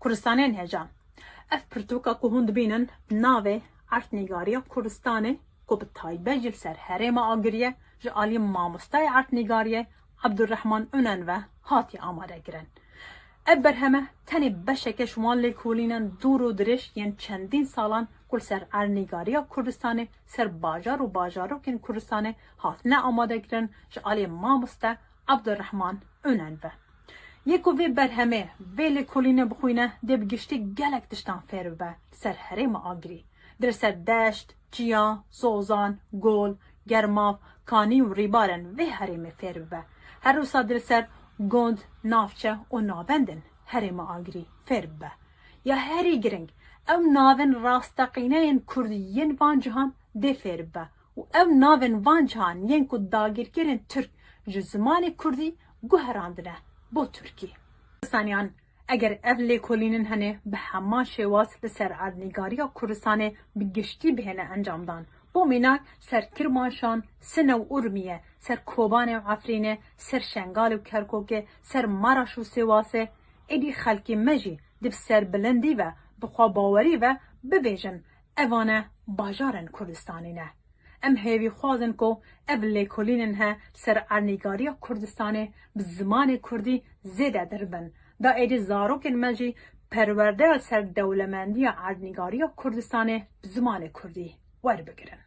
Kurdistanên heja. Ev pirtûka ku hûn dibînin navê Artnîgariya Kurdistanê ku bi taybet ji ser herêma Agiriyê ji aliyê mamostaya Artnîgariyê Abdurrahman Önen ve hatiye amadekirin. Ev berheme tenê beşeke ji wan lêkolînên dûr û dirêj yên çendîn salan ku ser Artnîgariya Kurdistanê ser bajar û bajarokên Kurdistanê hatine amadekirin ji aliyê mamoste Abdurrahman Önen ve. Yekû vê berhemê vê lêkolînê bixwîne dê bi giştî gelek tiştan fêr bibe ser herêma Agirî. Dir ser deşt, çiya, zozan, gol, germav, kanî û rîbarên vê herêmê fêr bibe. Her wisa dir ser gund, navçe û navendên herêma Agirî fêr bibe. Ya herî giring ew navên rasteqîneyên Kurdî yên van cihan dê fêr bibe û ew navên van cihan yên ku dagirkerên Türk ji zimanê Kurdî guherandine bo Türkî. Saniyan eger ev lêkolînên hene bi hema şêwaz li ser Artnîgariya Kurdistanê bi giştî bihêne encamdan. Bo mînak ser Kirmanşan, Sin û Urmiye, ser Kobanê û Efrînê, ser Şengal û Kerkûkê, ser Maraş û Sêwasê, êdî xelkê me jî di serbilindî ve bi xwebawerî ve bibêjin evane bajarên Kurdistanê ne. Em hêvî xwazin ku ev lêkolînên he ser Artnîgariya Kurdistanê bi zimanê Kurdî zêde dirbin. Da êdî zarokên me jî perwerdeya ser dewlemendiya Artnîgariya Kurdistanê bi zimanê Kurdî werbigirin.